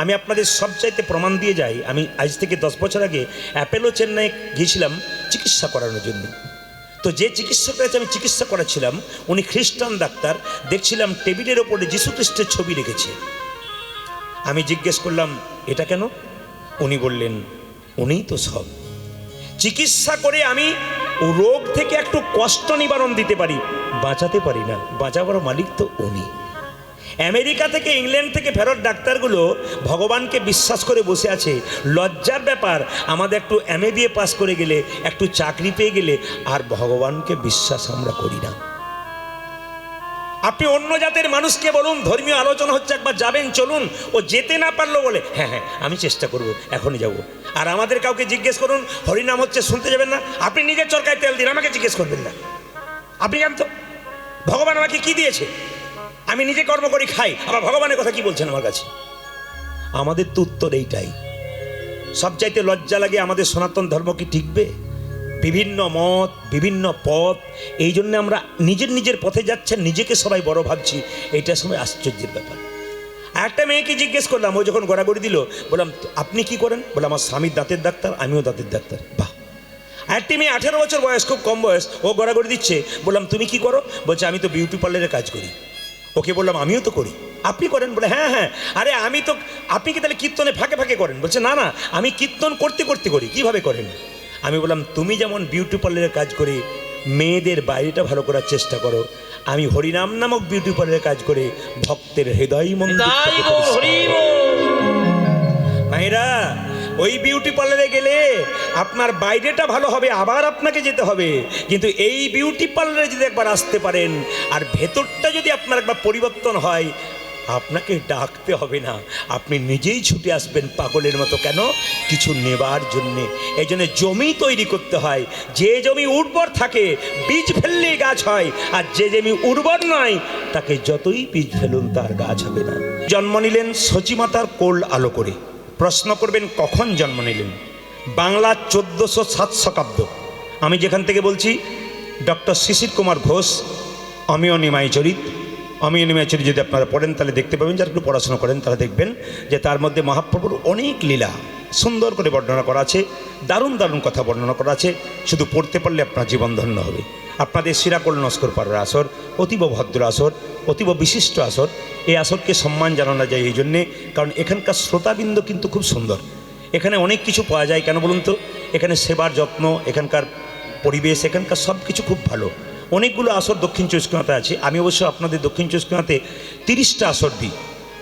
আমি আপনাদের সবচাইতে প্রমাণ দিয়ে যাই। আমি আজ থেকে 10 বছর আগে অ্যাপেলো চেন্নাই গিয়েছিলাম চিকিৎসা করানোর জন্য। তো যে চিকিৎসকের কাছে আমি চিকিৎসা করাচ্ছিলাম উনি খ্রিস্টান ডাক্তার। দেখছিলাম টেবিলের ওপরে যীশু খ্রিস্টের ছবি রেখেছে। আমি জিজ্ঞেস করলাম এটা কেন? উনি বললেন উনিই তো সব। চিকিৎসা করে আমি রোগ থেকে একটু কষ্ট নিবারণ দিতে পারি, বাঁচাতে পারি না। বাঁচাবার মালিক তো উনি। আমেরিকা থেকে ইংল্যান্ড থেকে ফেরত ডাক্তারগুলো ভগবানকে বিশ্বাস করে বসে আছে। লজ্জার ব্যাপার, আমাদের একটু MA পাস করে গেলে, একটু চাকরি পেয়ে গেলে আর ভগবানকে বিশ্বাস আমরা করি না। আপনি অন্য জাতের মানুষকে বলুন ধর্মীয় আলোচনা হচ্ছে, একবার যাবেন চলুন, ও যেতে না পারলো বলে হ্যাঁ হ্যাঁ আমি চেষ্টা করব, এখনই যাব। আর আমাদের কাউকে জিজ্ঞেস করুন হরিনাম হচ্ছে, শুনতে যাবেন না, আপনি নিজের চরকায় তেল দিন, আমাকে জিজ্ঞেস করবেন না। আপনি জানতো ভগবান আমাকে কি দিয়েছে? আমি নিজে কর্ম করি, খাই, আবার ভগবানের কথা কি বলছেন আমার কাছে? আমাদের তো উত্তর এইটাই। সবচাইতে লজ্জা লাগে, আমাদের সনাতন ধর্ম কি টিকবে? বিভিন্ন মত, বিভিন্ন পথ, এই জন্য আমরা নিজের পথে যাচ্ছেন, নিজেকে সবাই বড় ভাবছি। এইটার সময় আশ্চর্যের ব্যাপার। একটা মেয়েকে জিজ্ঞেস করলাম, ও যখন গড়াগড়ি দিল, বললাম আপনি কি করেন? বলে আমার স্বামী দাঁতের ডাক্তার, আমিও দাঁতের ডাক্তার। বাহ। একটি মেয়ে 18 বছর বয়স, খুব কম বয়স, ও গড়াগড়ি দিচ্ছে। বললাম তুমি কি করো? বলছে আমি তো বিউটি পার্লারে কাজ করি। ওকে বললাম আমিও তো করি। আপনি করেন? বলে হ্যাঁ হ্যাঁ। আরে আমি তো, আপনি কি তাহলে কীর্তনে ফাঁকে ফাঁকে করেন? বলছে না না, আমি কীর্তন করতে করতে করি। কিভাবে করেন? আমি বললাম তুমি যেমন বিউটি পার্লারে কাজ করে মেয়েদের বাইরেটা ভালো করার চেষ্টা করো, আমি হরিনাম নামক বিউটি পার্লারে কাজ করে ভক্তের হৃদয় মন্দির। মায়েরা, ওই বিউটি পার্লারে গেলে আপনার বাইরেটা ভালো হবে, আবার আপনাকে যেতে হবে। কিন্তু এই বিউটি পার্লারে যদি একবার আসতে পারেন আর ভেতরটা যদি আপনার একবার পরিবর্তন হয়, আপনাকে ডাকতে হবে না, আপনি নিজেই ছুটে আসবেন পাগলের মতো। কেন? কিছু নেবার জন্যে। এই জন্য জমি তৈরি করতে হয়। যে জমি উর্বর থাকে বীজ ফেললেই গাছ হয়, আর যে জমি উর্বর নয় তাকে যতই বীজ ফেলুন তার গাছ হবে না। জন্ম নিলেন সচিমাতার কোল আলো করে। প্রশ্ন করবেন কখন জন্ম নিলেন? বাংলা 1407 শকাব্দ। আমি যেখান থেকে বলছি, ডক্টর শিশির কুমার ঘোষ অমিয় নিমাই চরিত। অমিয় নিমাই চরিত যদি আপনারা পড়েন তাহলে দেখতে পাবেন, যারা একটু পড়াশোনা করেন তারা দেখবেন যে তার মধ্যে মহাপ্রভুর অনেক লীলা সুন্দর করে বর্ণনা করা আছে, দারুণ দারুণ কথা বর্ণনা করা আছে। শুধু পড়তে পারলে আপনার জীবন ধন্য হবে। আপনাদের শিরাকোল নস্কর পাড়ার আসর অতীব ভদ্র আসর, অতীব বিশিষ্ট আসর। এই আসরকে সম্মান জানানো যায় এই জন্যে, কারণ এখানকার শ্রোতাবৃন্দ কিন্তু খুব সুন্দর। এখানে অনেক কিছু পাওয়া যায়। কেন বলুন তো? এখানে সেবার যত্ন, এখানকার পরিবেশ, এখানকার সব কিছু খুব ভালো। অনেকগুলো আসর দক্ষিণ চব্বিশ পরগনাতে আছে। আমি অবশ্য আপনাদের দক্ষিণ চব্বিশ পরগনাতে 30টা আসর দিই।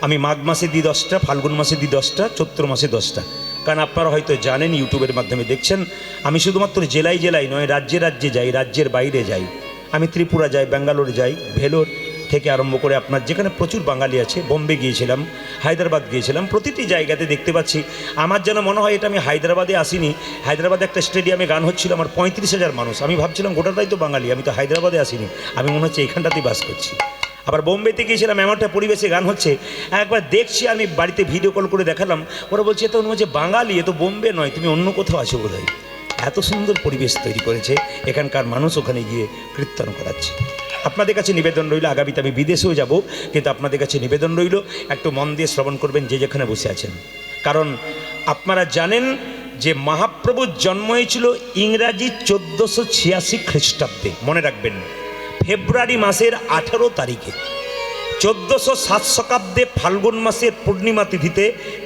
আমি মাঘ মাসে দিই 10টা, ফাল্গুন মাসে দিই 10টা, চৈত্র মাসে 10টা। কারণ আপনারা হয়তো জানেন, ইউটিউবের মাধ্যমে দেখছেন, আমি শুধুমাত্র জেলায় জেলায় নয়, রাজ্যে রাজ্যে যাই, রাজ্যের বাইরে যাই। আমি ত্রিপুরা যাই, ব্যাঙ্গালোর যাই, ভেলোর থেকে আরম্ভ করে আপনার যেখানে প্রচুর বাঙালি আছে, বোম্বে গিয়েছিলাম, হায়দ্রাবাদ গিয়েছিলাম। প্রতিটি জায়গাতে দেখতে পাচ্ছি, আমার যেন মনে হয় এটা আমি হায়দ্রাবাদে আসিনি। হায়দ্রাবাদে একটা স্টেডিয়ামে গান হচ্ছিল, আমার 35,000 মানুষ। আমি ভাবছিলাম গোটাটাই তো বাঙালি, আমি তো হায়দ্রাবাদে আসিনি, আমি মনে হচ্ছে এইখানটাতেই বাস করছি। আবার বোম্বেতে গিয়েছিলাম, এমন একটা পরিবেশে গান হচ্ছে, একবার দেখছি, আমি বাড়িতে ভিডিও কল করে দেখালাম। ওরা বলছে এ তো মনে হচ্ছে বাঙালি, এ তো বোম্বে নয়, তুমি অন্য কোথাও আছো বোধহয়। এত সুন্দর পরিবেশ তৈরি করেছে এখানকার মানুষ, ওখানে গিয়ে কীর্তন করাচ্ছে। আপনাদের কাছে নিবেদন রইল, আগামীতে আমি বিদেশেও যাব, কিন্তু আপনাদের কাছে নিবেদন রইল একটু মন দিয়ে শ্রবণ করবেন যে যেখানে বসে আছেন। কারণ আপনারা জানেন যে মহাপ্রভুর জন্ম হয়েছিল ইংরাজি 1486 খ্রিস্টাব্দে। মনে রাখবেন, ফেব্রুয়ারি মাসের 18 তারিখে। 1407 শকাব্দে ফাল্গুন মাসের পূর্ণিমা তিথিতে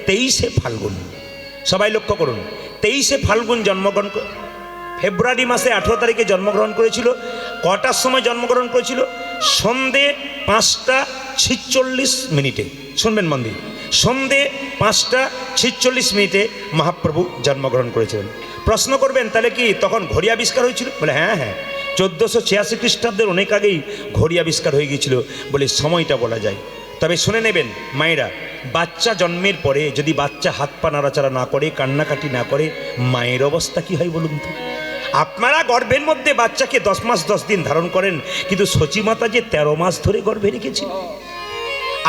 23শে ফাল্গুন। সবাই লক্ষ্য করুন, 23শে ফাল্গুন জন্মগ্রহণ, ফেব্রুয়ারি মাসে 18 তারিখে জন্মগ্রহণ করেছিল। কটার সময় জন্মগ্রহণ করেছিল? সন্ধে 5টা 46 মিনিটে। শুনবেন মন দিয়ে, সন্ধে 5টা 46 মিনিটে মহাপ্রভু জন্মগ্রহণ করেছিলেন। প্রশ্ন করবেন তাহলে কি তখন ঘড়ি আবিষ্কার হয়েছিল? বলে হ্যাঁ হ্যাঁ, 1486 খ্রিস্টাব্দের অনেক আগেই ঘড়ি আবিষ্কার হয়ে গিয়েছিল বলে সময়টা বলা যায়। তবে শুনে নেবেন মায়েরা, বাচ্চা জন্মের পরে যদি বাচ্চা হাত পা নাড়াচাড়া না করে, কান্নাকাটি না করে, মায়ের অবস্থা কি হয় বলুন তো? আপনারা গর্ভের মধ্যে বাচ্চাকে 10 মাস 10 দিন ধারণ করেন, কিন্তু সচিমাতা যে 13 মাস ধরে গর্ভে রেখেছিল।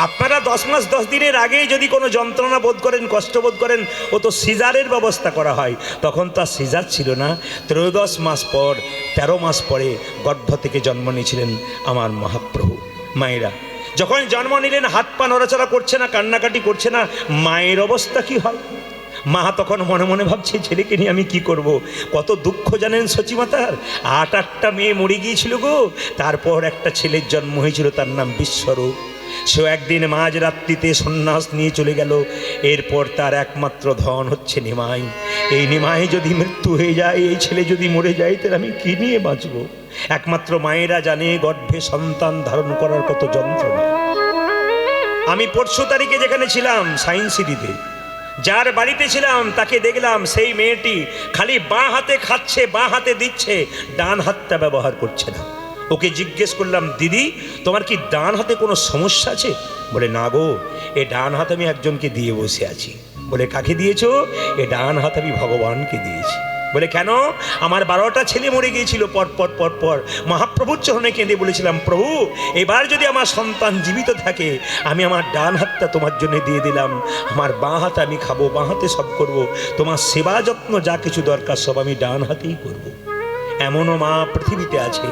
আপনারা 10 মাস 10 দিনের আগেই যদি কোনো যন্ত্রণা বোধ করেন, কষ্ট বোধ করেন, ও তো সিজারের ব্যবস্থা করা হয়। তখন তো আর সিজার ছিল না। 13 মাস পর, 13 মাস পরে গর্ভ থেকে জন্ম নিয়েছিলেন আমার মহাপ্রভু। মায়েরা, যখন জন্ম নিলেন হাত পা নড়াচড়া করছে না, কান্নাকাটি করছে না, মায়ের অবস্থা কি হয়? মা তখন মনে মনে ভাবছে ছেলেকে নিয়ে আমি কি করব। কত দুঃখ জানেন সচিমাতার, 8-8টা মেয়ে মরে গিয়েছিল গো, তারপর একটা ছেলের জন্ম হয়েছিল, তার নাম বিশ্বরূপ। সেও একদিন মাঝরাত্রিতে সন্ন্যাস নিয়ে চলে গেল। এরপর তার একমাত্র ধন হচ্ছে নিমাই। এই নিমাই যদি মৃত্যু হয়ে যায়, এই ছেলে যদি মরে যায়, তাহলে আমি কি নিয়ে বাঁচব? একমাত্র মায়েরা জানে গর্ভে সন্তান ধারণ করার কত যন্ত্রণা। আমি পরশু তারিখে যেখানে ছিলাম সায়েন্স সিটিতে, যার বাড়িতে ছিলাম তাকে দেখলাম সেই মেয়েটি খালি বাঁ হাতে খাচ্ছে, বাঁ হাতে দিচ্ছে, ডান হাতটা ব্যবহার করছে না। ওকে জিজ্ঞেস করলাম, দিদি তোমার কি ডান হাতে কোনো সমস্যা আছে? বলে না গো, এ ডান হাত আমি একজনকে দিয়ে বসে আছি। বলে কাকে দিয়েছো? এ ডান হাত আমি ভগবানকে দিয়েছি। বলে কেন? আমার 12টা ছেলে মরে গিয়েছিল পর। মহাপ্রভুর চরণে কেঁদে বলেছিলাম, প্রভু এবার যদি আমার সন্তান জীবিত থাকে, আমি আমার ডান হাতটা তোমার জন্য দিয়ে দিলাম, আমার বাঁ হাতে আমি খাবো, বাঁ হাতে সব করব, তোমার সেবা যত্ন যা কিছু দরকার সব আমি ডান হাতেই করব। এমনও মা পৃথিবীতে আছে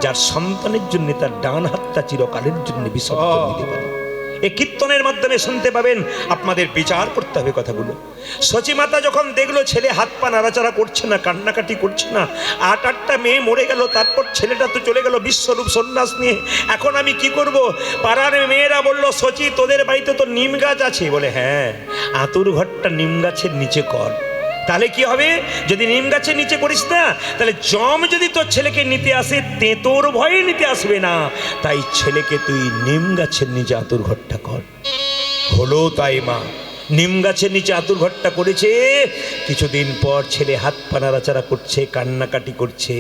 যার সন্তানের জন্য তার ডান হাতটা চিরকালের জন্য বিসর্জন দিতে পারে। এই কীর্তনের মাধ্যমে শুনতে পাবেন, আপনাদের বিচার করতে হবে কথাগুলো। সচিমাতা যখন দেখলো ছেলে হাত পা নাড়াচাড়া করছে না, কান্নাকাটি করছে না, 8-8টা মেয়ে মরে গেল, তারপর ছেলেটা তো চলে গেল বিশ্বরূপ সন্ন্যাস নিয়ে, এখন আমি কি করব? পাড়ার মেয়েরা বলল, সচি তোদের বাড়িতে তো নিম গাছ আছে। বলে হ্যাঁ, আতুর ঘরটা নিম গাছের নিচে কর। তাহলে কি হবে? যদি নিম গাছের নিচে করিস না, তাহলে জম যদি তোর ছেলেকে নিতে আসে, তেঁতোর ভয়ে নিতে আসবে না। তাই ছেলেকে তুই নিম গাছের নিচে আতুর ঘরটা কর। হলো তাই মা নিম গাছের নিচে আতুর ঘরটা করেছে। কিছুদিন পর ছেলে হাত পা নাড়াচাড়া করছে, কান্নাকাটি করছে।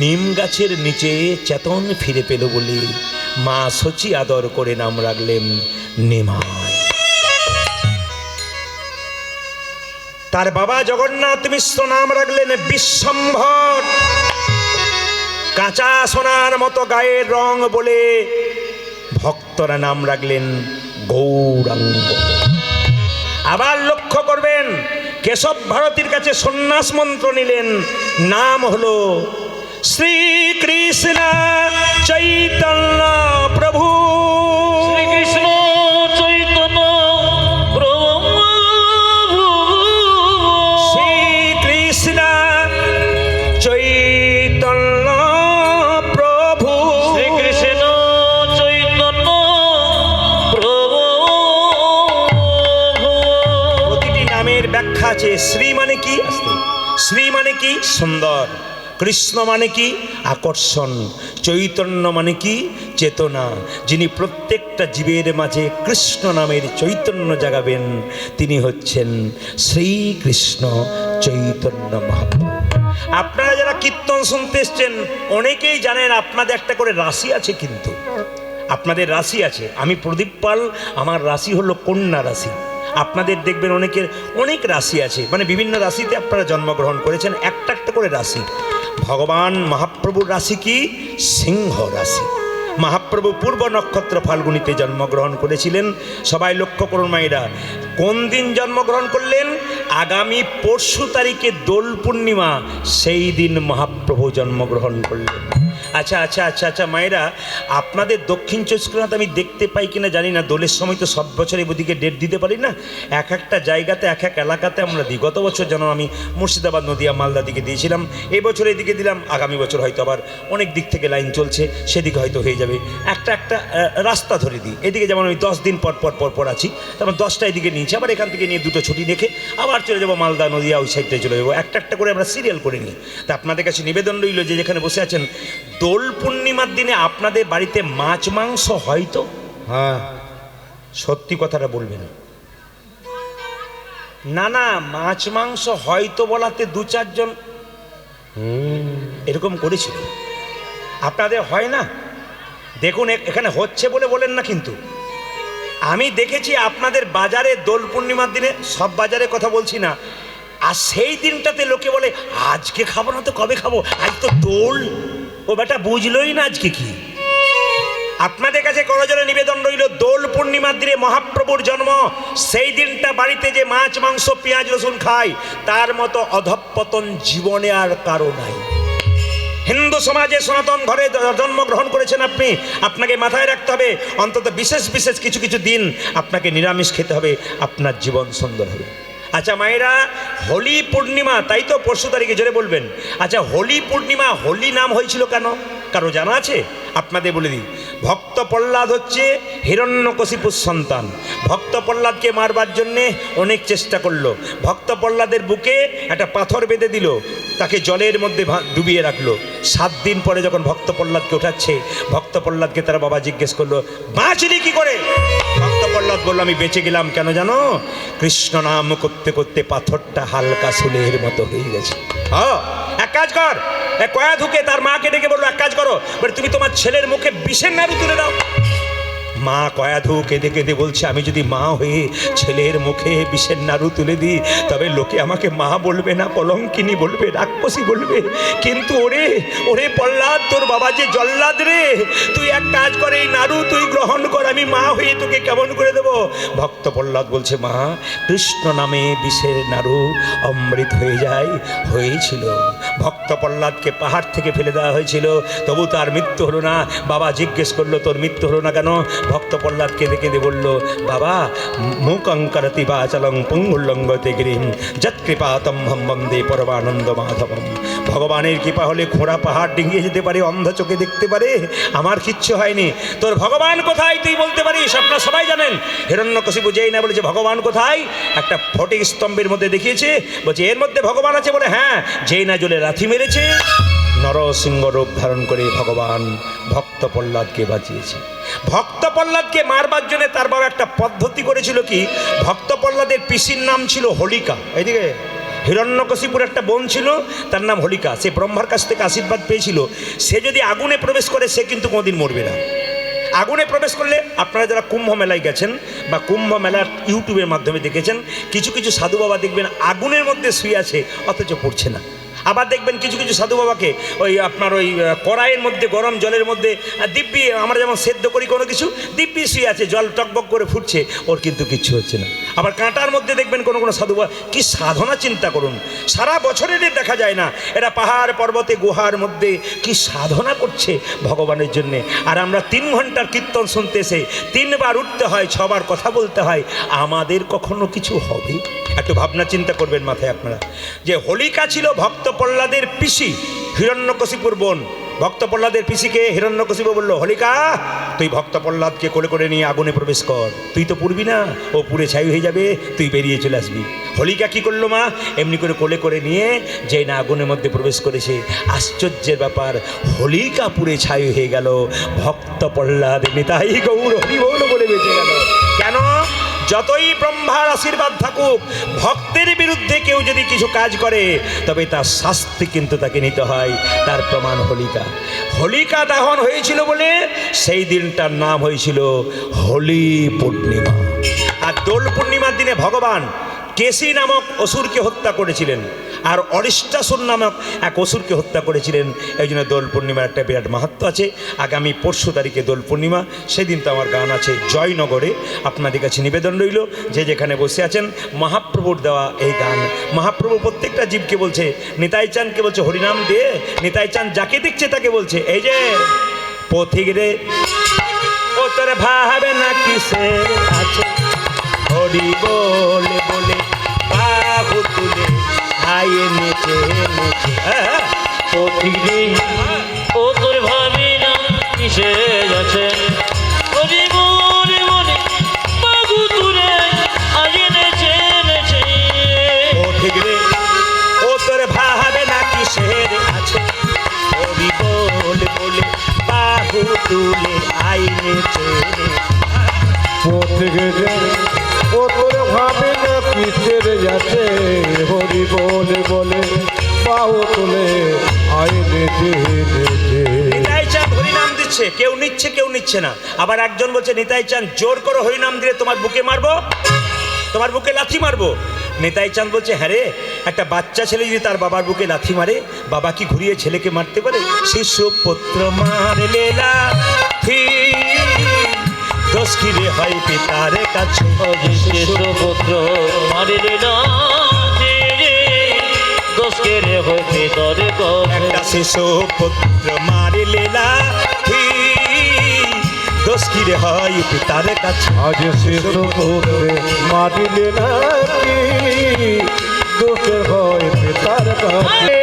নিম গাছের নিচে চেতন ফিরে পেল বলে মা সচি আদর করে নাম রাখলেন নিমাই। তার বাবা জগন্নাথ মিশ্র নাম রাখলেন বিশ্বম্ভর। কাঁচা সোনার মতো গায়ের রং বলে ভক্তরা নাম রাখলেন গৌরাঙ্গ। আবার লক্ষ্য করবেন, কেশব ভারতীর কাছে সন্ন্যাস মন্ত্র নিলেন, নাম হলো শ্রীকৃষ্ণ চৈতন্য প্রভু। শ্রীকৃষ্ণ চৈতন্য প্রভু, শ্রীকৃষ্ণ চৈতন্য প্রভু, শ্রীকৃষ্ণ চৈতন্য প্রভু। প্রতিটি নামের ব্যাখ্যা আছে। শ্রী মানে কি? শ্রী মানে কি? সুন্দর। কৃষ্ণ মানে কি? আকর্ষণ। চৈতন্য মানে কি? চেতনা। যিনি প্রত্যেকটা জীবের মাঝে কৃষ্ণ নামের চৈতন্য জাগাবেন, তিনি হচ্ছেন শ্রীকৃষ্ণ চৈতন্য মহাপ্রভু। আপনারা যারা কীর্তন শুনতে এসছেন, অনেকেই জানেন আপনাদের একটা করে রাশি আছে, কিন্তু আপনাদের রাশি আছে। আমি প্রদীপ পাল, আমার রাশি হলো কন্যা রাশি। আপনাদের দেখবেন অনেকের অনেক রাশি আছে, মানে বিভিন্ন রাশিতে আপনারা জন্মগ্রহণ করেছেন, একটা একটা করে রাশি। ভগবান মহাপ্রভুর রাশি কি? সিংহ রাশি। মহাপ্রভু পূর্ব নক্ষত্র ফাল্গুনিতে জন্মগ্রহণ করেছিলেন। সবাই লক্ষ্য করুন মায়েরা, কোন দিন জন্মগ্রহণ করলেন? আগামী পরশু তারিখে দোল পূর্ণিমা, সেই দিন মহাপ্রভু জন্মগ্রহণ করলেন। আচ্ছা মায়েরা, আপনাদের দক্ষিণ চব্বিশ পরগনাতে আমি দেখতে পাই কিনা জানি না, দোলের সময় তো সব বছর এদিকে ডেট দিতে পারি না, এক একটা জায়গাতে এক এক এলাকাতে আমরা দিই। গত বছর যেন আমি মুর্শিদাবাদ, নদিয়া, মালদা দিকে দিয়েছিলাম, এবছর এদিকে দিলাম, আগামী বছর হয়তো আবার অনেক দিক থেকে লাইন চলছে, সেদিকে হয়তো হয়ে যাবে। একটা রাস্তা ধরে দিই। এদিকে যেমন আমি 10 দিন পর আছি, তারপর 10টা এদিকে নিয়েছি, আবার এখান থেকে নিয়ে 2টো ছুটি রেখে আবার চলে যাবো মালদা, নদিয়া, ওই সাইডটায় চলে যাবো। একটা করে আমরা সিরিয়াল করে নিই। তা আপনাদের কাছে নিবেদন রইল যে যেখানে বসে আছেন, দোল পূর্ণিমার দিনে আপনাদের বাড়িতে মাছ মাংস হয় তো? হ্যাঁ, সত্যি কথাটা বলবেন। না, মাছ মাংস হয়তো বলাতে 2-4 জন এরকম করেছিল। আপনাদের হয় না? দেখুন, এখানে হচ্ছে বলে বলেন না, কিন্তু আমি দেখেছি আপনাদের বাজারে দোল পূর্ণিমার দিনে, সব বাজারে কথা বলছি না, আর সেই দিনটাতে লোকে বলে আজকে খাবো না তো কবে খাবো, আজ তো দোল। ও বেটা বুঝলোই না আজকে কি। আপনাদের কাছে করজোড়ে নিবেদন রইল, দোল পূর্ণিমার দিনে মহাপ্রভুর জন্ম, সেই দিনটা বাড়িতে যে মাছ মাংস পেঁয়াজ রসুন খায়, তার মতো অধঃপতন জীবনে আর কারো নাই। হিন্দু সমাজে সনাতন ঘরে জন্মগ্রহণ করেছেন আপনি, আপনাকে মাথায় রাখতে হবে অন্তত বিশেষ বিশেষ কিছু কিছু দিন আপনাকে নিরামিষ খেতে হবে, আপনার জীবন সুন্দর হবে। আচ্ছা মায়েরা, হোলি পূর্ণিমা, তাই তো পরশু তারিখে জোরে বলবেন। আচ্ছা হোলি পূর্ণিমা, হোলি নাম হয়েছিল কেন? কারো জানা আছে? আপনাদের বলে দিই। ভক্ত প্রহ্লাদ হচ্ছে হিরণ্যকশিপুর সন্তান। ভক্ত প্রহ্লাদকে মারবার জন্যে অনেক চেষ্টা করলো। ভক্ত প্রহ্লাদের বুকে একটা পাথর বেঁধে দিল, তাকে জলের মধ্যে ডুবিয়ে রাখলো। 7 দিন পরে যখন ভক্ত প্রহ্লাদকে ওঠাচ্ছে, ভক্ত প্রহ্লাদকে তার বাবা জিজ্ঞেস করলো, বাঁচলি কি করে? ভক্ত প্রহ্লাদ বললো, আমি বেঁচে গেলাম কেন জানো? কৃষ্ণ নাম করতে করতে পাথরটা হালকা সুলের মতো হয়ে গেছে। এক কাজ কর, কয়া ধুকে তার মাকে ডেকে বললো, এক কাজ করো, বলে তুমি তোমার ছেলের মুখে বিষের নাড়ু তুলে দাও। মা কয়াধু কেঁদে কেঁদে বলছে, আমি যদি মা হয়ে ছেলের মুখে বিষের নাড়ু তুলে দিই, তবে লোকে আমাকে মা বলবে না, কলঙ্কিনী বলবে, রাক্ষসী বলবে। কিন্তু ওরে ওরে প্রহ্লাদ, তোর বাবা যে জল্লাদ রে, তুই এক কাজ করে এই নাড়ু তুই গ্রহণ কর, আমি মা হয়ে তোকে কেমন করে দেবো? ভক্ত প্রহ্লাদ বলছে, মা কৃষ্ণ নামে বিষের নাড়ু অমৃত হয়ে যায়, হয়েছিল। ভক্ত প্রহ্লাদকে পাহাড় থেকে ফেলে দেওয়া হয়েছিল, তবু তার মৃত্যু হলো না। বাবা জিজ্ঞেস করলো, তোর মৃত্যু হলো না কেন? ভক্ত প্রহ্লাদ কেঁদে কেঁদে বলল, বাবা মুকঙ্করতি বাচলং পুঙ্গুল্লঙ্গতে গিরিম যৎকৃপাতম হম বন্দে পরমানন্দ মাধবম। ভগবানের কৃপা হলে ঘোড়া পাহাড় ডিঙিয়ে যেতে পারে, অন্ধ চোখে দেখতে পারে, আমার কিচ্ছু হয়নি। তোর ভগবান কোথায় তুই বলতে পারিস? আপনারা সবাই জানেন, হিরণ্যকশিপু যেই না বলেছে ভগবান কোথায়, একটা ফটিক স্তম্ভের মধ্যে দেখিয়েছে, বলছে এর মধ্যে ভগবান আছে। বলে হ্যাঁ, যেই না জলে লাথি মেরেছে, নরসিংহ রূপ ধারণ করে ভগবান ভক্ত প্রহ্লাদকে বাঁচিয়েছে। ভক্ত প্রহ্লাদকে মারবার জন্য তার বাবা একটা পদ্ধতি করেছিল কি, ভক্ত প্রহ্লাদের পিসির নাম ছিল হোলিকা। এইদিকে হিরণ্যকশিপুর একটা বোন ছিল, তার নাম হোলিকা। সে ব্রহ্মার কাছ থেকে আশীর্বাদ পেয়েছিল, সে যদি আগুনে প্রবেশ করে সে কিন্তু কোনোদিন মরবে না। আগুনে প্রবেশ করলে, আপনারা যারা কুম্ভ মেলায় গেছেন বা কুম্ভ মেলার ইউটিউবের মাধ্যমে দেখেছেন, কিছু কিছু সাধু বাবা দেখবেন আগুনের মধ্যে শুয়ে আছে অথচ পড়ছে না। আবার দেখবেন কিছু কিছু সাধু বাবাকে ওই আপনার ওই কড়াইয়ের মধ্যে গরম জলের মধ্যে দিব্যি, আমরা যেমন সেদ্ধ করি কোনো কিছু, দিব্যি শুয়ে আছে, জল টকবক করে ফুটছে, ওর কিন্তু কিচ্ছু হচ্ছে না। আবার কাঁটার মধ্যে দেখবেন কোনো কোনো সাধু বাবা, কি সাধনা চিন্তা করুন, সারা বছরের দেখা যায় না, এরা পাহাড় পর্বতে গুহার মধ্যে কি সাধনা করছে ভগবানের জন্যে। আর আমরা 3 ঘন্টার কীর্তন শুনতে এসে 3 বার উঠতে হয়, 6 বার কথা বলতে হয়, আমাদের কখনো কিছু হবে? একটু ভাবনা চিন্তা করবেন মাথায় আপনারা, যে হোলিকা ছিল ভক্ত প্রহ্লাদের পিসি, হিরণ্যকশিপুর বোন। ভক্ত প্রহ্লাদের পিসিকে হিরণ্যকশিপু বলল, হোলিকা তুই ভক্ত প্রহ্লাদকে কোলে করে নিয়ে আগুনে প্রবেশ কর, তুই তো পুড়বি না, ও পুড়ে ছাই হয়ে যাবে, তুই বেরিয়ে চলে আসবি। হোলিকা কি করলো মা, এমনি করে কোলে করে নিয়ে যেই না আগুনের মধ্যে প্রবেশ করেছে, আশ্চর্যের ব্যাপার, হোলিকা পুড়ে ছাই হয়ে গেল, ভক্ত প্রহ্লাদ নিতাই গৌর হরি বল বলে বেঁচে গেল। কেন? যতই ব্রহ্মার আশীর্বাদ থাকুক, ভক্তের বিরুদ্ধে কেউ যদি কিছু কাজ করে, তবে তার শাস্তি কিন্তু তাকে নিতে হয়। তার প্রমাণ হোলিকা। হোলিকা দহন হয়েছিল বলে সেই দিনটার নাম হয়েছিল হোলি পূর্ণিমা। আর দোল পূর্ণিমার দিনে ভগবান কেশী নামক অসুরকে হত্যা করেছিলেন, আর অরিষ্টাসুর নামক এক অসুরকে হত্যা করেছিলেন। এই জন্য দোল পূর্ণিমার একটা বিরাট মাহাত্ম্য আছে। আগামী পরশু তারিখে দোল পূর্ণিমা, সেদিন তো আমার গান আছে জয়নগরে। আপনাদের কাছে নিবেদন রইল, যে যেখানে বসে আছেন, মহাপ্রভুর দেওয়া এই গান। মহাপ্রভু প্রত্যেকটা জীবকে বলছে, নিতাই চাঁদকে বলছে হরিনাম দে, নিতাই চাঁদ যাকে দেখছে তাকে বলছে, এই যে পথিক রে ও তোর ভাবে না কিসে আছে, হরি বলে বলে বাহু তুলে আয়ে নেচে নেচে। পথিরে ও তোর ভাবি না কিসে যাচ্ছে, হরি বলে বলে বাহু তুলে আয়ে নেচে নেচে। পথিক রে ও তোর ভাবে না কিসের আছে, হরি বলে বলে বাহু তুলে আয়ে নেচে নেচে। পথিক রে ও তোর ভাবে না কিসের যাচ্ছে, হরি বলে বলে বাহু তুলে আয় নেচে নেচে। নিতাই চাঁদ হরিনাম দিচ্ছে, কেউ নিচ্ছে কেউ নিচ্ছে না। আবার একজন বলছে, নিতাই চাঁদ জোর করে হরিনাম দিলে তোমার বুকে মারবো, তোমার বুকে লাথি মারবো। নিতাই চাঁদ বলছে, হ্যাঁ রে, একটা বাচ্চা ছেলে যদি তার বাবার বুকে লাথি মারে, বাবা কি ঘুরিয়ে ছেলেকে মারতে পারে? শিশু পুত্র মারলে লাথি, দোষ কি রে হয় পিতার কাছে, শিশু পুত্র মারিলে না দোষকে রে হইতে তোর কাছে একটা শিশু পুত্র মারিলে লাঠি, দোষ কি রে হয় পিতার কাছে। আজ শিশু পুত্রে মারিলে নাকি দোষের হয় পিতার কাছে।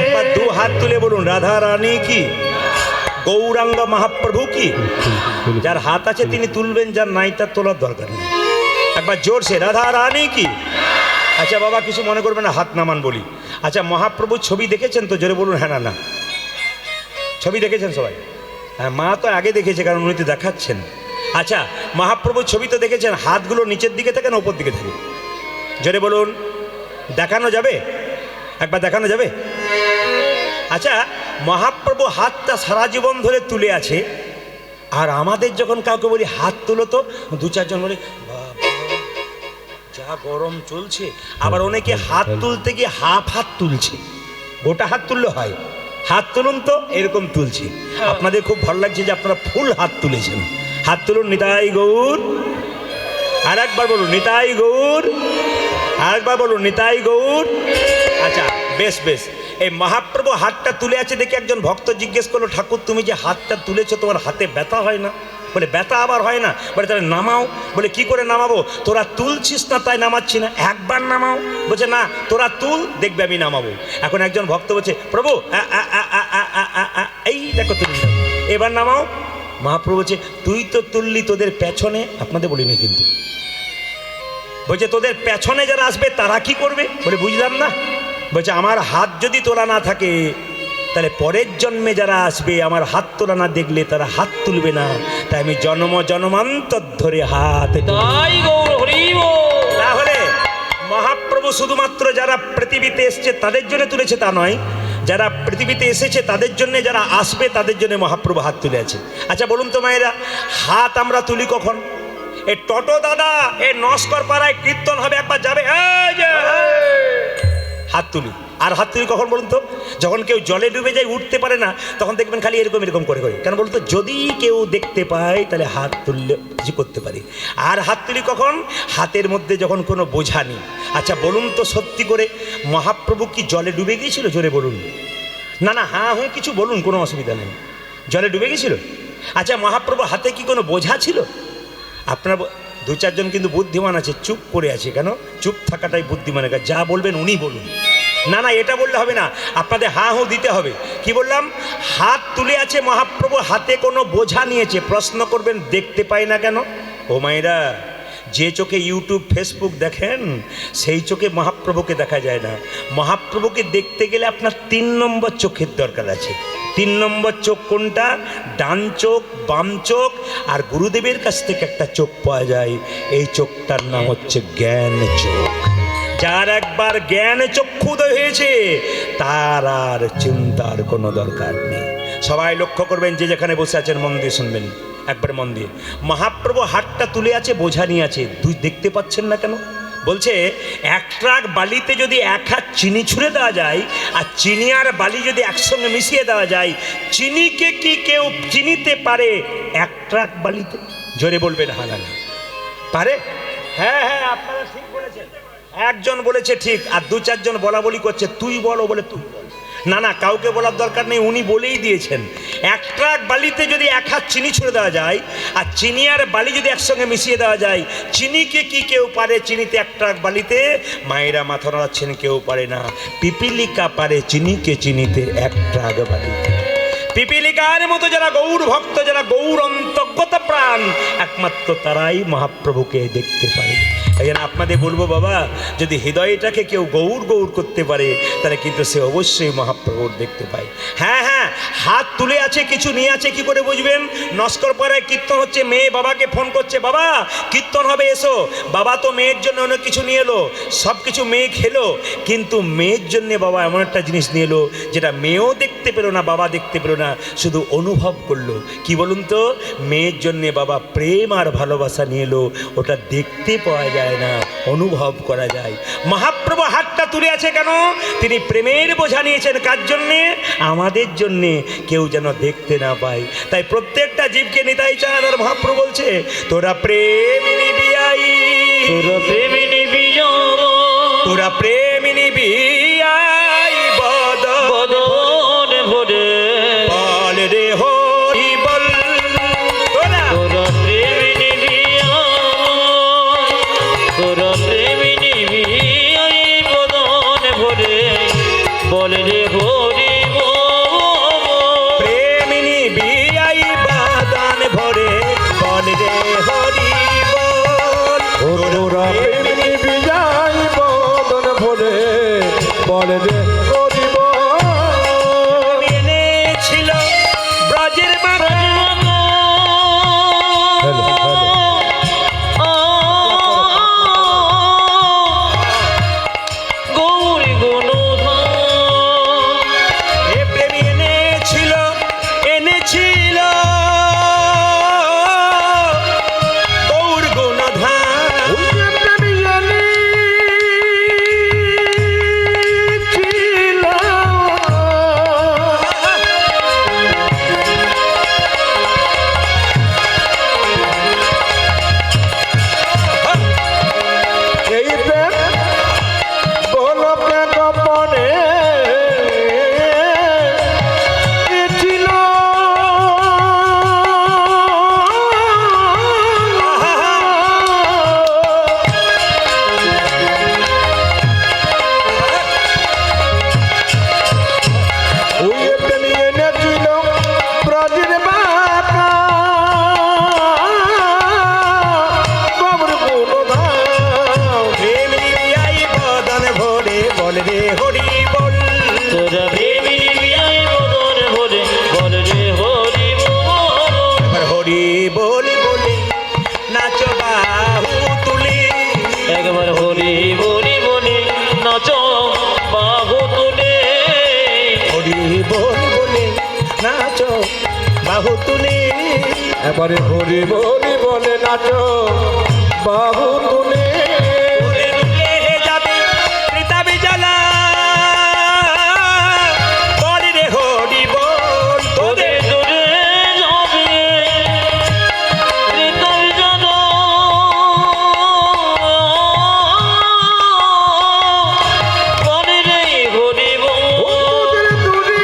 একবার দু হাত তুলে বলুন রাধা রানী কি, গৌরাঙ্গ মহাপ্রভু কি। যার হাত আছে তিনি তুলবেন, যার নাই তার তোলার দরকার নেই। একবার জোরসে রাধা রানী কি। আচ্ছা বাবা কিছু মনে করবেন না, হাত নামান বলি। আচ্ছা মহাপ্রভু ছবি দেখেছেন তো? জোরে বলুন হ্যাঁ না না। ছবি দেখেছেন সবাই? হ্যাঁ মা তো আগে দেখেছে, কারণ উনি তো দেখাচ্ছেন। আচ্ছা মহাপ্রভুর ছবি তো দেখেছেন, হাতগুলো নিচের দিকে থাকে না উপর দিকে থাকে? জোরে বলুন, দেখানো যাবে? একবার দেখানো যাবে? আচ্ছা মহাপ্রভু হাতটা সারা জীবন ধরে তুলে আছে, আর আমাদের যখন কাউকে বলি হাত তুলো তো, দু চারজন বলি বাবা যা গরম চলছে। আবার অনেকে হাত তুলতে গিয়ে হাফ হাত তুলছে, গোটা হাত তুললে হয়। হাত তুলুন তো, এরকম তুলছি। আপনাদের খুব ভালো লাগছে যে আপনারা ফুল হাত তুলেছেন। হাত তুলুন, নিতাই গৌর। আর একবার বলুন নিতাই গৌর। আর একবার বলুন নিতাই গৌর। আচ্ছা বেশ বেশ। এই মহাপ্রভু হাতটা তুলে আছে দেখে একজন ভক্ত জিজ্ঞেস করলো, ঠাকুর তুমি যে হাতটা তুলেছো তোমার হাতে ব্যথা হয় না? বলে ব্যথা আবার হয় না? বলে তাহলে নামাও। বলে কি করে নামাবো? তোরা তুলছিস না তাই নামাচ্ছি না, একবার নামাও। বলছে না তোরা তুল, দেখবে আমি নামাবো। এখন একজন ভক্ত বলছে প্রভু এই দেখো তুমি এবার নামাও। মহাপ্রভু বলছে তুই তো তুললি তোদের পেছনে, আপনাদের বলিনি কিন্তু, বলছে তোদের পেছনে যারা আসবে তারা কি করবে? বলে বুঝলাম না। বলছে আমার হাত যদি তোলা না থাকে তাহলে পরের জন্মে যারা আসবে আমার হাত তোলা না দেখলে তারা হাত তুলবে না, তাই আমি জন্ম জন্মান্তর ধরে হাত। তাই গৌর হরি বল। তাহলে মহাপ্রভু শুধুমাত্র যারা পৃথিবীতে এসছে তাদের জন্য তুলেছে তা নয়, যারা পৃথিবীতে এসেছে তাদের জন্য, যারা আসবে তাদের জন্য মহাপ্রভু হাত তুলে আছে। আচ্ছা বলুন তো মায়েরা, হাত আমরা তুলি কখন? এ টোটো দাদা এ নস্কর পাড়ায় কীর্তন হবে, একবার যাবে এই যে হাত তুলি। আর হাত তুলি কখন বলুন তো? যখন কেউ জলে ডুবে যায়, উঠতে পারে না, তখন দেখবেন খালি এরকম এরকম করে করে। কেন বলুন তো? যদি কেউ দেখতে পায় তাহলে হাত তুললে কিছু করতে পারি। আর হাত তুলি কখন? হাতের মধ্যে যখন কোনো বোঝা নেই। আচ্ছা বলুন তো সত্যি করে, মহাপ্রভু কি জলে ডুবে গিয়েছিল? জোরে বলুন। না না হ্যাঁ হুঁ কিছু বলুন, কোনো অসুবিধা নেই। জলে ডুবে গিয়েছিল? আচ্ছা মহাপ্রভু হাতে কি কোনো বোঝা ছিল? আপনার দু চারজন কিন্তু বুদ্ধিমান আছে, চুপ করে আছে। কেন? চুপ থাকাটাই বুদ্ধিমানের কাজ, যা বলবেন উনি বলুন। না না এটা বললে হবে না, আপনাদের হ্যাঁ হুঁ দিতে হবে। কি বললাম? হাত তুলে আছে মহাপ্রভু, হাতে কোনো বোঝা নিয়েছে। প্রশ্ন করবেন দেখতে পাই না কেন? ও মায়েরা, যে চোখে ইউটিউব ফেসবুক দেখেন সেই চোখে মহাপ্রভুকে দেখা যায় না। মহাপ্রভুকে দেখতে গেলে আপনার 3 নম্বর চোখের দরকার আছে। 3 নম্বর চোখ কোনটা? ডান চোখ, বাম চোখ, আর গুরুদেবের কাছ থেকে একটা চোখ পাওয়া যায়, এই চোখটার নাম হচ্ছে জ্ঞান চোখ। যার একবার জ্ঞান চক্ষুদয় হয়েছে তার আর চিন্তার কোনো দরকার নেই। সবাই লক্ষ্য করবেন, যে যেখানে বসে আছেন মন দিয়ে শুনবেন, একবার মন দিয়ে। মহাপ্রভু হাতটা তুলে আছে, বোঝা নিয়ে আছে, দুই দেখতে পাচ্ছেন না কেন? বলছে এক ট্রাক বালিতে যদি 1 হাত চিনি ছুঁড়ে দেওয়া যায়, আর চিনি আর বালি যদি একসঙ্গে মিশিয়ে দেওয়া যায়, চিনিকে কি কেউ চিনিতে পারে 1 ট্রাক বালিতে? জোরে বলবেন হ্যাঁ না পারে? হ্যাঁ হ্যাঁ আপনারা ঠিক বলেছেন। একজন বলেছে ঠিক, আর 2-4 জন বলা বলি করছে তুই বলো, বলে তুই বল। না না কাউকে বলার দরকার নেই, উনি বলেই দিয়েছেন। 1 ট্রাক বালিতে যদি 1 হাত চিনি ছুঁড়ে দেওয়া যায়, আর চিনি আর বালি যদি একসঙ্গে মিশিয়ে দেওয়া যায়, চিনিকে কি কেউ পারে চিনিতে 1 ট্রাক বালিতে? মায়েরা মাথা নাড়াচ্ছেন, কেউ পারে না। পিপিলিকা পারে চিনিকে চিনিতে 1 ট্রাক বালিতে। পিপিলিকার মতো যারা গৌর ভক্ত, যারা গৌর অন্তর্গত প্রাণ, একমাত্র তারাই মহাপ্রভুকে দেখতে পারে। এই জন্য আপনাদের বলবো বাবা, যদি হৃদয়টাকে কেউ গৌর গৌর করতে পারে তাহলে কিন্তু সে অবশ্যই মহাপ্রভুর দেখতে পায়। হ্যাঁ হ্যাঁ হাত তুলে আছে, কিছু নিয়ে আছে, কি করে বুঝবেন? নস্কর পাড়ায় কীর্তন হচ্ছে, মেয়ে বাবাকে ফোন করছে, বাবা কীর্তন হবে এসো। বাবা তো মেয়ের জন্য অনেক কিছু নিয়ে এলো, সব কিছু মেয়ে খেলো, কিন্তু মেয়ের জন্যে বাবা এমন একটা জিনিস নিয়ে এলো যেটা মেয়েও দেখতে পেলো না, বাবা দেখতে পেলো না, শুধু অনুভব করলো। কি বলুন তো? মেয়ের জন্যে বাবা প্রেম আর ভালোবাসা নিয়ে এলো, ওটা দেখতে পাওয়া যায় না, অনুভব করা যায়। মহাপ্রভু হাতটা তুলে আছে কেন? তিনি প্রেমের বোঝা নিয়েছেন। কার জন্যে? আমাদের জন্যে, কেউ যেন দেখতে না পায়। তাই প্রত্যেকটা জীবকে নিতাই চান। আর মহাপ্রভু বলছে তোরা প্রেম নিবি আই, তোরা প্রেমে নিবি যাব, তোরা প্রেম নিবি আই এবারে হরি বলি বলে নাচো বাহু তুলে তুলে তুলে যাবে ত্রিতাবে জ্বালা করে রে হরি বল তোদের তোরে যাবে হৃদয় জন করে রে হরিব ওদের দূরে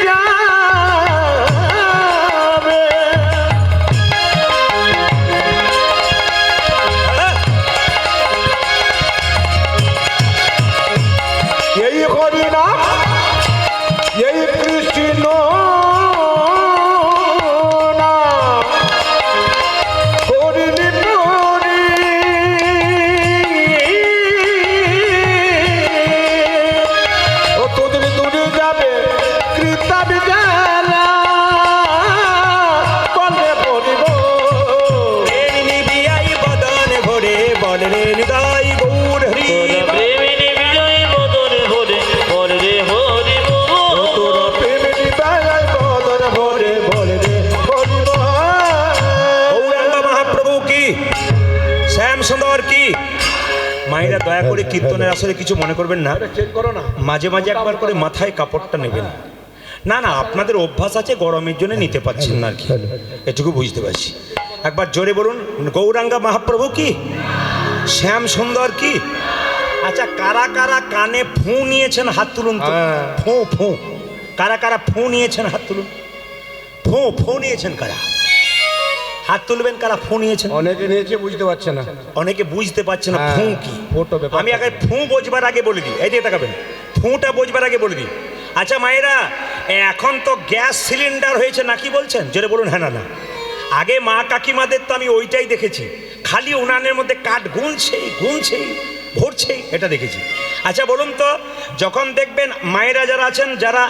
যাবে এই হরি না এই কৃষ্ণ না হরিণী হরি ও তোদের দূরে যাবে কৃতা বিজালা বলে হরিব নিবিয়াই বদন ভরে বল রে নিদাই গৌর হরি প্রেমিনী বিজয় বদন ভরে করে রে হরিব তোর প্রেমিনী বেলায় বদন ভরে বলে রে হরিব গৌরাঙ্গ মহাপ্রভু কি শ্যাম সুন্দর কি মায়েরা দয়া করে কীর্তনের আসলে কিছু মনে করবেন না, চেক করো না মাঝে মাঝে একবার করে মাথায় কাপড়টা নেবেন। না না আপনাদের অভ্যাস আছে, গরমের জন্য নিতে পারছেন না আর কি, এটুকু বুঝতে পারছি। একবার জোরে বলুন গৌরাঙ্গা মহাপ্রভু কি, শ্যাম সুন্দর কি। আচ্ছা কারা কারা কানে ফু নিয়েছেন হাত তুলুন তো। হ্যাঁ। ফু ফু কারা কারা ফু নিয়েছেন হাত তুলুন। ফু ফু নিয়েছেন কারা, হাত তুলবেন কারা ফু নিয়েছেন। অনেকে নিয়েছে বুঝতে পারছে না। অনেকে বুঝতে পারছে না হ্যাঁ, ফু কি। ফোটো ব্যাপার। আমি আগে ফু বোঝবার আগে বলে দিই, এই দিকে তাকাবেন, ফুটা বোঝবার আগে বলে দিই। আচ্ছা মায়েরা এখন তো গ্যাস সিলিন্ডার হয়েছে নাকি বলছেন, জোরে বলুন হ্যাঁ না না। আগে মা কাকিমাদের তো আমি ওইটাই দেখেছি, খালি উনানের মধ্যে কাঠ গুনছেই গুনছেই ভরছেই, এটা দেখেছি। আচ্ছা বলুন তো যখন দেখবেন মায়েরা যারা আছেন, যারা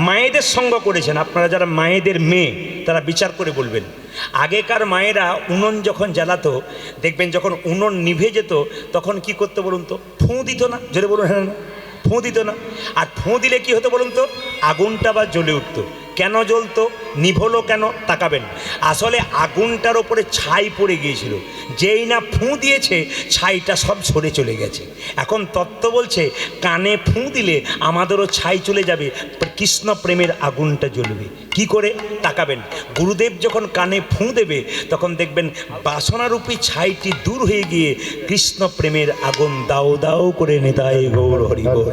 মায়েদের সঙ্গ করেছেন, আপনারা যারা মায়েদের মেয়ে তারা বিচার করে বলবেন, আগেকার মায়েরা উনুন যখন জ্বালাতো দেখবেন যখন উনুন নিভে যেত তখন কি করতে বলুন তো, ফু দিত না, জোরে বলুন হ্যাঁ না, ফু দিত না। আর ফু দিলে কি হতো বলুন তো, আগুনটা বা জ্বলে উঠতো। কেন জ্বলতো, নিভলো কেন, তাকাবেন। আসলে আগুনটার ওপরে ছাই পড়ে গিয়েছিল, যেই না ফু দিয়েছে ছাইটা সব সরে চলে গেছে। এখন তত্ত্ব বলছে কানে ফু দিলে আমাদেরও ছাই চলে যাবে, কৃষ্ণ প্রেমের আগুনটা জ্বলবে। কি করে, তাকাবেন। গুরুদেব যখন কানে ফু দেবে তখন দেখবেন বাসনারূপী ছাইটি দূর হয়ে গিয়ে কৃষ্ণ প্রেমের আগুন দাও দাও করে নিতাই গৌর হরি বল।